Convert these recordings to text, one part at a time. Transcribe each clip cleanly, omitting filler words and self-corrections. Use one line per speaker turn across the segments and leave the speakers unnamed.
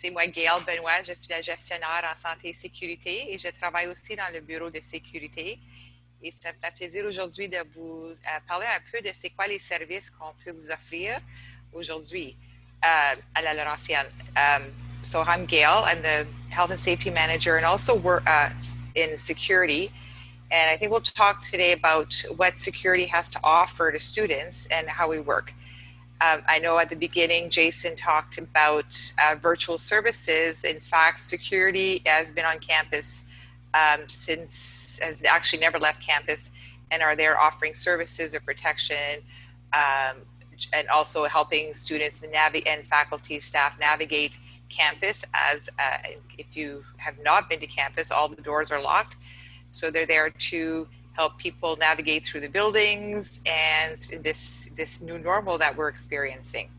C'est moi, Gail Benoît, je suis la gestionnaire en santé et sécurité et je travaille aussi dans le bureau de sécurité. Et ça me fait plaisir aujourd'hui de vous parler un peu de c'est quoi les services qu'on peut vous offrir aujourd'hui à la Laurentienne. So I'm Gail, I'm the Health and Safety Manager and also work in security. And I think we'll talk today about what security has to offer to students and how we work. I know at the beginning, Jason talked about virtual services. In fact, security has been on campus has actually never left campus and are there offering services or protection and also helping students and faculty staff navigate campus as if you have not been to campus, all the doors are locked. So they're there to help people navigate through the buildings and this new normal that we're experiencing.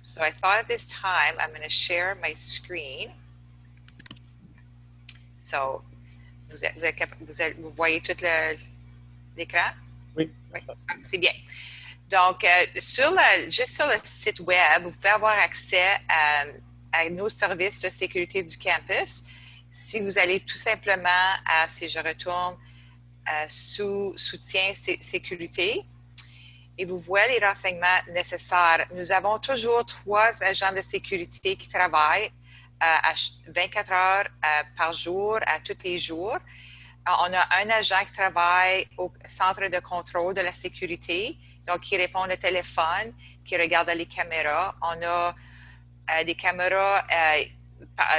So I thought at this time, I'm going to share my screen. So, vous voyez tout l'écran?
Oui.
C'est bien. Donc, juste sur le site web, vous pouvez avoir accès à nos services de sécurité du campus. Si vous allez tout simplement si je retourne sous soutien sécurité, et vous voyez les renseignements nécessaires. Nous avons toujours 3 agents de sécurité qui travaillent à 24 heures par jour, à tous les jours. On a un agent qui travaille au centre de contrôle de la sécurité, donc qui répond au téléphone, qui regarde les caméras. On a des caméras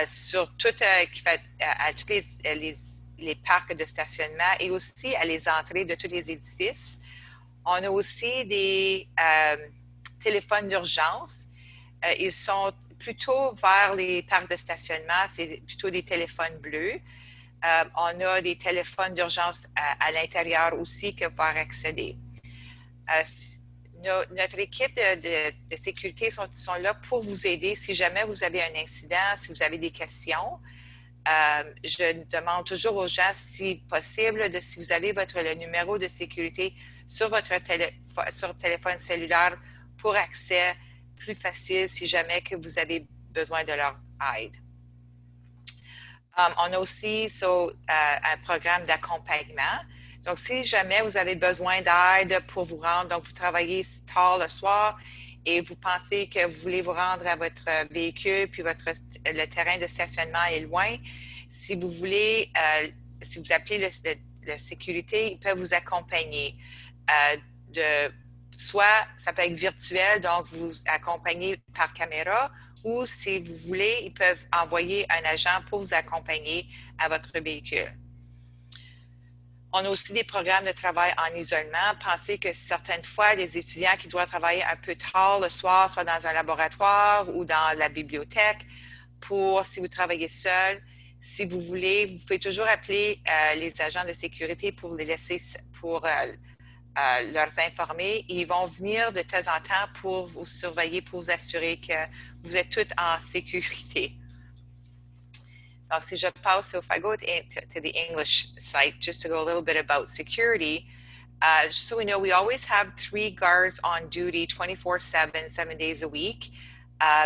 sur toutes, qui fait à tous les parcs de stationnement et aussi à les entrées de tous les édifices. On a aussi des téléphones d'urgence. Ils sont plutôt vers les parcs de stationnement, c'est plutôt des téléphones bleus. On a des téléphones d'urgence à l'intérieur aussi que vous pouvez accéder. Notre équipe de sécurité sont là pour vous aider si jamais vous avez un incident, si vous avez des questions. Je demande toujours aux gens, si possible, si vous avez le numéro de sécurité sur votre téléphone cellulaire pour accès plus facile si jamais que vous avez besoin de leur aide. On a aussi un programme d'accompagnement. Donc, si jamais vous avez besoin d'aide pour vous rendre, donc vous travaillez tard le soir et vous pensez que vous voulez vous rendre à votre véhicule, puis le terrain de stationnement est loin, si vous voulez, si vous appelez la sécurité, ils peuvent vous accompagner. Soit ça peut être virtuel, donc vous accompagner par caméra, ou si vous voulez, ils peuvent envoyer un agent pour vous accompagner à votre véhicule. On a aussi des programmes de travail en isolement. Pensez que certaines fois, les étudiants qui doivent travailler un peu tard le soir, soit dans un laboratoire ou dans la bibliothèque, si vous travaillez seul, si vous voulez, vous pouvez toujours appeler les agents de sécurité pour les laisser, pour leur informer. Ils vont venir de temps en temps pour vous surveiller, pour vous assurer que vous êtes toutes en sécurité. Donc, si je passe, if I go to the English site, just to go a little bit about security, just so we know, we always have 3 guards on duty 24/7, 7 days a week.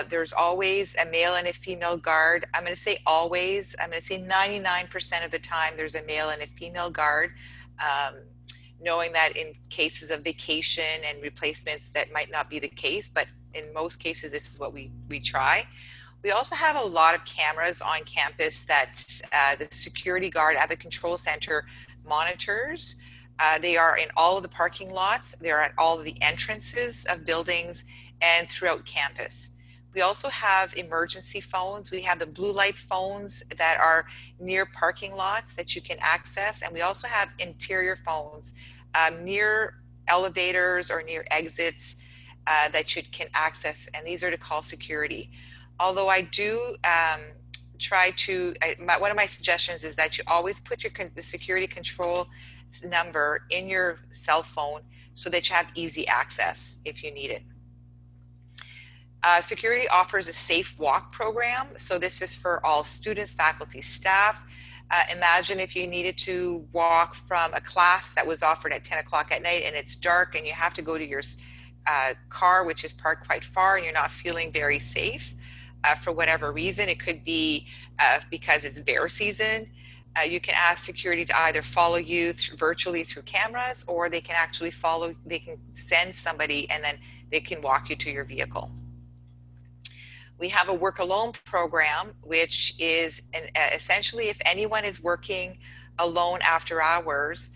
There's always a male and a female guard. I'm going to say always. I'm going to say 99% of the time there's a male and a female guard, knowing that in cases of vacation and replacements, that might not be the case, but in most cases, this is what we try. We also have a lot of cameras on campus that the security guard at the control center monitors. They are in all of the parking lots. They're at all of the entrances of buildings and throughout campus. We also have emergency phones. We have the blue light phones that are near parking lots that you can access. And we also have interior phones near elevators or near exits that you can access. And these are to call security. Although I do one of my suggestions is that you always put the security control number in your cell phone so that you have easy access if you need it. Security offers a safe walk program. So this is for all students, faculty, staff. Imagine if you needed to walk from a class that was offered at 10 o'clock at night and it's dark and you have to go to your car, which is parked quite far, and you're not feeling very safe. for whatever reason. It could be because it's bear season. You can ask security to either follow you virtually through cameras, or they can actually they can send somebody and then they can walk you to your vehicle. We have a work alone program, which is essentially if anyone is working alone after hours,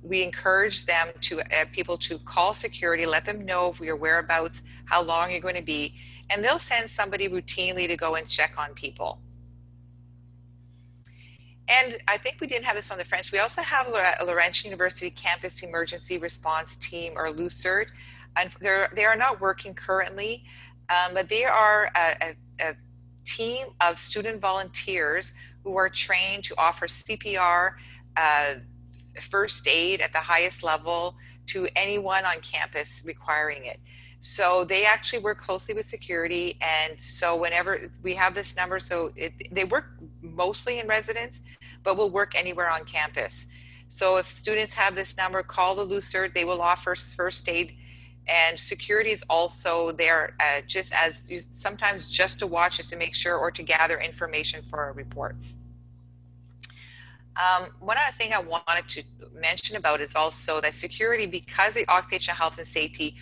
we encourage them to people to call security, let them know your whereabouts, how long you're going to be, and they'll send somebody routinely to go and check on people. And I think we didn't have this on the French. We also have Laurentian University Campus Emergency Response Team, or LUCERT, and they are not working currently, but they are a team of student volunteers who are trained to offer CPR, first aid at the highest level to anyone on campus requiring it. So they actually work closely with security, and so whenever we have this number, so they work mostly in residence, but will work anywhere on campus. So if students have this number, call the LUCERT, they will offer first aid, and security is also there just as sometimes just to watch, just to make sure, or to gather information for our reports. One other thing I wanted to mention about is also that security, because the occupational health and safety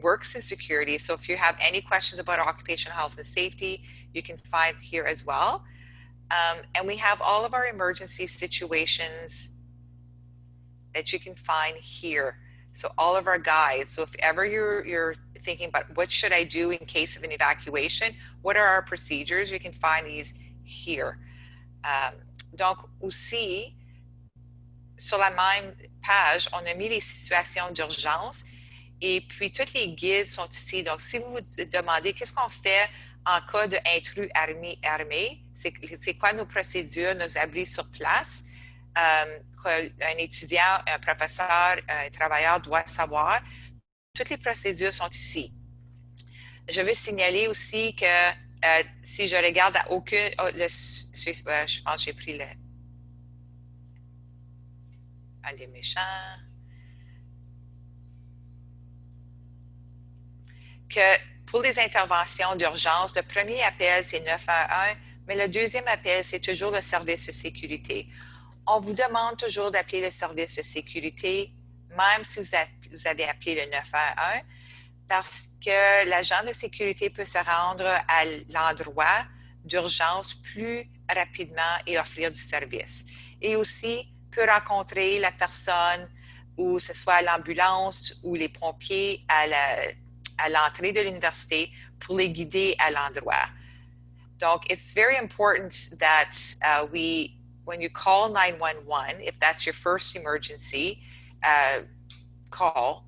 works in security, so if you have any questions about occupational health and safety, you can find here as well. And we have all of our emergency situations that you can find here. So all of our guides. So if ever you're thinking about what should I do in case of an evacuation, what are our procedures, you can find these here. Donc aussi, sur la même page, on a mis les situations d'urgence et puis tous les guides sont ici. Donc si vous vous demandez qu'est-ce qu'on fait en cas d'intrus armés, c'est quoi nos procédures, nos abris sur place, qu'un étudiant, un professeur, un travailleur doit savoir, toutes les procédures sont ici. Je veux signaler aussi que si je regarde à aucune... Oh, je pense que j'ai pris un des méchants. Que pour les interventions d'urgence, le premier appel, c'est 911, mais le deuxième appel, c'est toujours le service de sécurité. On vous demande toujours d'appeler le service de sécurité, même si vous avez appelé le 911, parce que l'agent de sécurité peut se rendre à l'endroit d'urgence plus rapidement et offrir du service. Et aussi peut rencontrer la personne, ou ce soit l'ambulance ou les pompiers à l'entrée de l'université pour les guider à l'endroit. Donc, it's very important that when you call 911, if that's your first emergency call,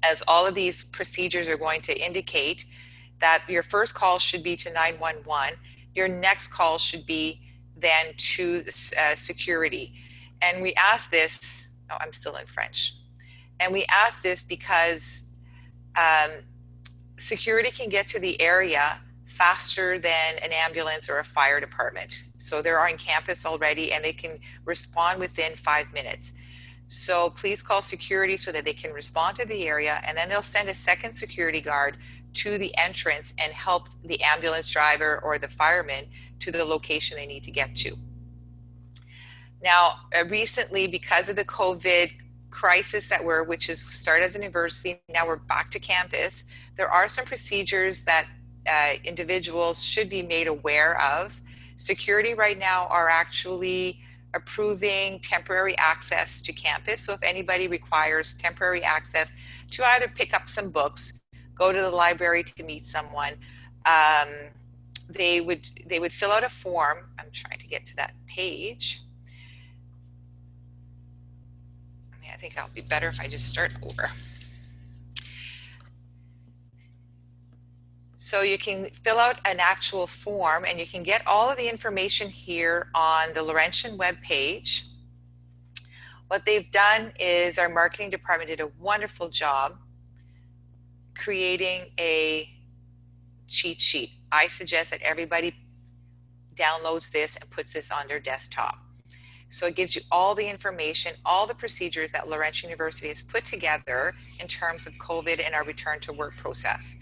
as all of these procedures are going to indicate that your first call should be to 911, your next call should be then to security. And we ask this, oh, I'm still in French. And we ask this because security can get to the area faster than an ambulance or a fire department. So they're on campus already and they can respond within 5 minutes. So please call security so that they can respond to the area, and then they'll send a second security guard to the entrance and help the ambulance driver or the fireman to the location they need to get to. Now, recently, because of the COVID crisis which is started as a university, now we're back to campus, there are some procedures that individuals should be made aware of. Security right now are actually approving temporary access to campus. So if anybody requires temporary access to either pick up some books, go to the library to meet someone, they would fill out a form. I'm trying to get to that page. I think it'll be better if I just start over. So you can fill out an actual form, and you can get all of the information here on the Laurentian webpage. What they've done is our marketing department did a wonderful job creating a cheat sheet. I suggest that everybody downloads this and puts this on their desktop. So it gives you all the information, all the procedures that Laurentian University has put together in terms of COVID and our return to work process.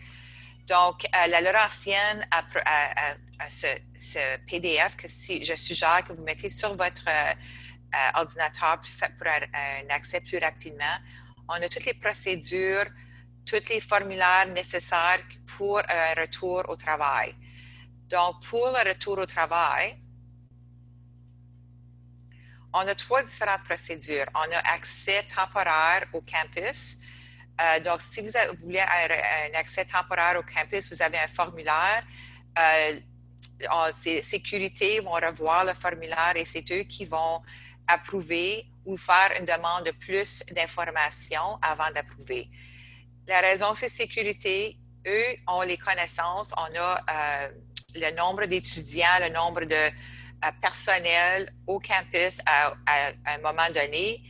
Donc, la Laurentienne a ce PDF que je suggère que vous mettez sur votre ordinateur pour un accès plus rapidement. On a toutes les procédures, tous les formulaires nécessaires pour un retour au travail. Donc, pour le retour au travail, on a 3 différentes procédures. On a accès temporaire au campus. Donc, si vous voulez un accès temporaire au campus, vous avez un formulaire. Sécurité vont revoir le formulaire et c'est eux qui vont approuver ou faire une demande de plus d'informations avant d'approuver. La raison, c'est sécurité. Eux ont les connaissances. On a le nombre d'étudiants, le nombre de personnel au campus à un moment donné.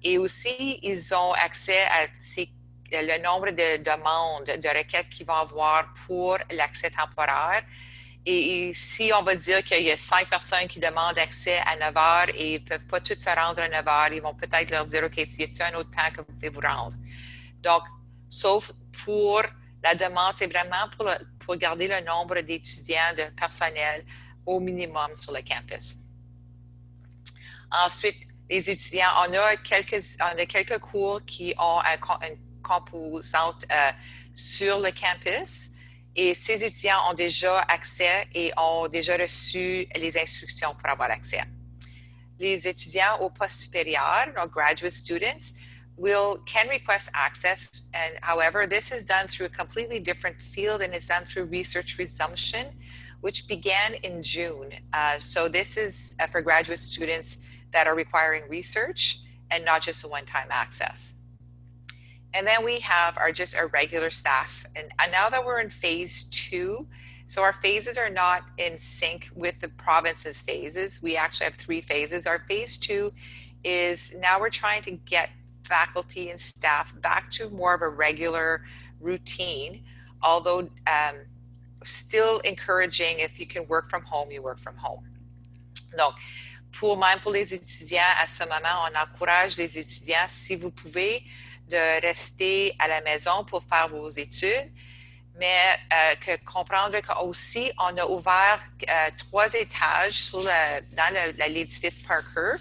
Et aussi, ils ont accès à le nombre de demandes, de requêtes qu'ils vont avoir pour l'accès temporaire. Et si on va dire qu'il y a 5 personnes qui demandent accès à 9 heures et ils ne peuvent pas tous se rendre à 9 heures, ils vont peut-être leur dire, OK, s'il y a un autre temps que vous pouvez vous rendre. Donc, sauf pour la demande, c'est vraiment pour garder le nombre d'étudiants, de personnel au minimum sur le campus. Ensuite, les étudiants, on a quelques cours qui ont une composante sur le campus. Et ces étudiants ont déjà accès et ont déjà reçu les instructions pour avoir accès. Les étudiants au poste supérieur, or graduate students, can request access. And however, this is done through a completely different field and it's done through research resumption, which began in June. So this is for graduate students that are requiring research and not just a one-time access. And then we have just our regular staff. And now that we're in phase 2, so our phases are not in sync with the province's phases. We actually have 3 phases. Our phase 2 is now we're trying to get faculty and staff back to more of a regular routine, although still encouraging if you can work from home, you work from home. Donc, même pour les étudiants, à ce moment, on encourage les étudiants, si vous pouvez, de rester à la maison pour faire vos études, mais comprendre qu'aussi, on a ouvert 3 étages dans l'édifice Parker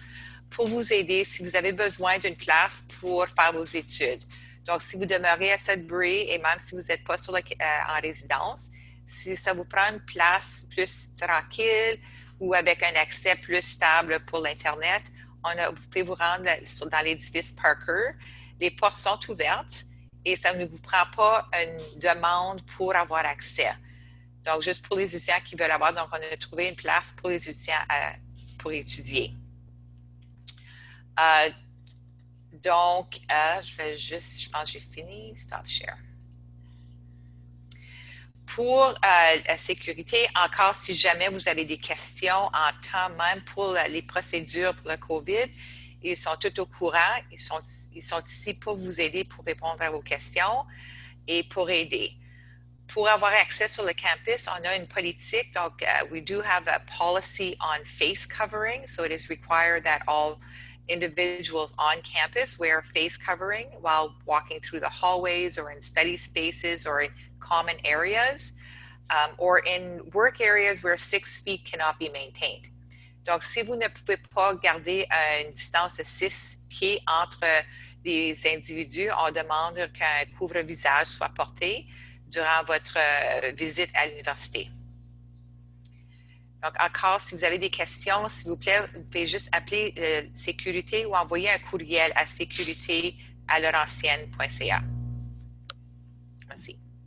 pour vous aider si vous avez besoin d'une place pour faire vos études. Donc, si vous demeurez à Sudbury et même si vous n'êtes pas en résidence, si ça vous prend une place plus tranquille ou avec un accès plus stable pour l'Internet, vous pouvez vous rendre dans l'édifice Parker. Les portes sont ouvertes et ça ne vous prend pas une demande pour avoir accès. Donc, juste pour les étudiants qui veulent avoir, donc on a trouvé une place pour les étudiants pour étudier. Donc, je pense que j'ai fini. Stop share. Pour la sécurité, encore si jamais vous avez des questions en temps même pour les procédures pour le COVID, ils sont tout au courant. Ils sont ici pour vous aider, pour répondre à vos questions et pour aider. Pour avoir accès sur le campus, on a une politique. Donc, we do have a policy on face covering. So it is required that all individuals on campus wear face covering while walking through the hallways or in study spaces or in common areas or in work areas where 6 feet cannot be maintained. Donc, si vous ne pouvez pas garder une distance de 6 pieds entre les individus, on demande qu'un couvre-visage soit porté durant votre visite à l'université. Donc, encore, si vous avez des questions, s'il vous plaît, vous pouvez juste appeler Sécurité ou envoyer un courriel à sécurité@laurentienne.ca.